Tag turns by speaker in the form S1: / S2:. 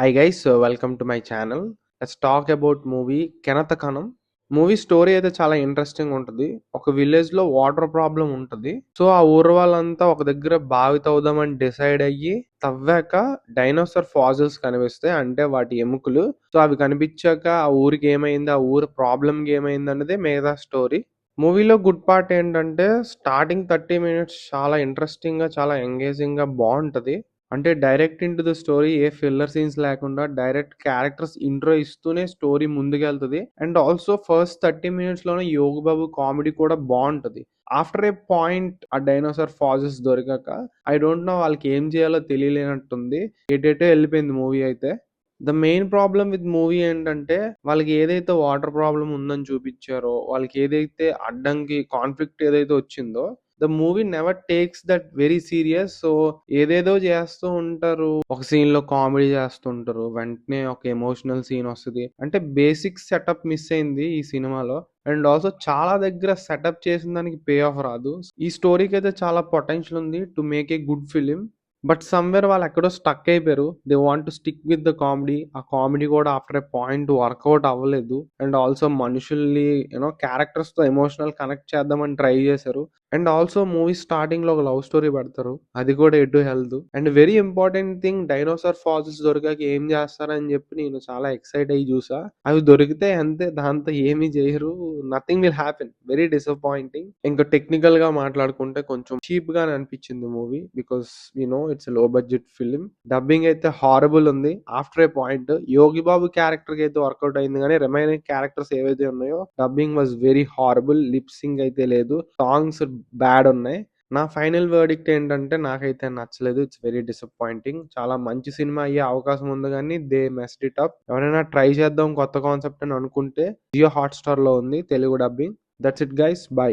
S1: Hi guys, welcome to my channel. Let's talk about movie కెనతకనం. Movie story అయితే చాలా interesting ఉంటది. ఒక విలేజ్ లో వాటర్ ప్రాబ్లం ఉంటది. సో ఆ ఊరు వాళ్ళంతా ఒక దగ్గర బావి తవ్వుదామని డిసైడ్ అయ్యి తవ్వాక డైనోసార్ ఫాసిల్స్ కనిపిస్తాయి. అంటే వాటి ఎముకలు. సో అవి కనిపించాక ఆ ఊరికి ఏమైంది, ఆ ఊరు ప్రాబ్లం ఏమైంది అన్నదే మిగతా స్టోరీ. మూవీలో గుడ్ పార్ట్ ఏంటంటే స్టార్టింగ్ 30 మినిట్స్ చాలా ఇంట్రెస్టింగ్ గా, చాలా ఎంగేజింగ్ గా బాగుంటది. అంటే డైరెక్ట్ ఇంటు ద స్టోరీ, ఏ ఫిల్లర్ సీన్స్ లేకుండా డైరెక్ట్ క్యారెక్టర్స్ ఇంట్రో ఇస్తూనే స్టోరీ ముందుకెళ్తది. అండ్ ఆల్సో ఫస్ట్ 30 మినిట్స్ లోనే యోగి బాబు కామెడీ కూడా బాగుంటది. ఆఫ్టర్ ఏ పాయింట్ ఆ డైనోసార్ ఫాజెస్ దొరికాక ఐ డోంట్ నో వాళ్ళకి ఏం చేయాలో తెలియలేనట్టుంది. ఎటేటో వెళ్ళిపోయింది మూవీ అయితే. The main problem with movie ఏంటంటే వాళ్ళకి ఏదైతే వాటర్ ప్రాబ్లమ్ ఉందని చూపించారో, వాళ్ళకి ఏదైతే అడ్డంకి కాన్ఫ్లిక్ట్ ఏదైతే వచ్చిందో, the movie never takes that very serious. So ఏదేదో చేస్తూ ఉంటారు. ఒక సీన్ లో కామెడీ చేస్తుంటారు, వెంటనే ఒక ఎమోషనల్ సీన్ వస్తుంది. అంటే బేసిక్ సెటప్ మిస్ అయింది ఈ సినిమాలో. అండ్ ఆల్సో చాలా దగ్గర సెటప్ చేసిన దానికి పే ఆఫ్ రాదు. ఈ స్టోరీకి అయితే చాలా పొటెన్షియల్ ఉంది to make a good film. But somewhere వాళ్ళెక్కడో స్టక్ అయిపోయారు. They want to stick with the comedy. ఆ కామెడీ కూడా ఆఫ్టర్ ఎ పాయింట్ వర్కౌట్ అవ్వలేదు. అండ్ ఆల్సో మనుషుల్ని క్యారెక్టర్స్‌తో ఎమోషనల్ కనెక్ట్ చేద్దామని ట్రై చేశారు. అండ్ ఆల్సో మూవీ స్టార్టింగ్‌లో ఒక లవ్ స్టోరీ పెడతారు. అది కూడా ఎటు హెల్త్. And very important thing, dinosaur fossils దొరికాక ఏం చేస్తారని చెప్పి నేను చాలా ఎక్సైట్ అయ్యి చూసా. అవి దొరికితే అంతే, దాంతో ఏమీ చేయరు. Nothing will happen. Very disappointing. ఇంకా టెక్నికల్ గా మాట్లాడుకుంటే కొంచెం చీప్ గానే అనిపించింది మూవీ. బికాస్ ఇట్స్ లో బడ్జెట్ ఫిలిం. డబ్బింగ్ అయితే హారబుల్ ఉంది. After a point Yogi Babu character కి అయితే వర్కౌట్ అయింది, కానీ రిమైనింగ్ క్యారెక్టర్స్ ఏవైతే ఉన్నాయో dubbing was very horrible. Lip Singh అయితే లేదు. సాంగ్స్ బ్యాడ్ ఉన్నాయి. నా ఫైనల్ వర్డిక్ట్ ఏంటంటే నాకైతే నచ్చలేదు. It's very disappointing. చాలా మంచి సినిమా అయ్యే అవకాశం ఉంది, కానీ దే మెస్డ్ ఇట్ అప్. ఎవరైనా ట్రై చేద్దాం కొత్త కాన్సెప్ట్ అని అనుకుంటే జియో హాట్ స్టార్ లో ఉంది Telugu dubbing. That's it guys, by.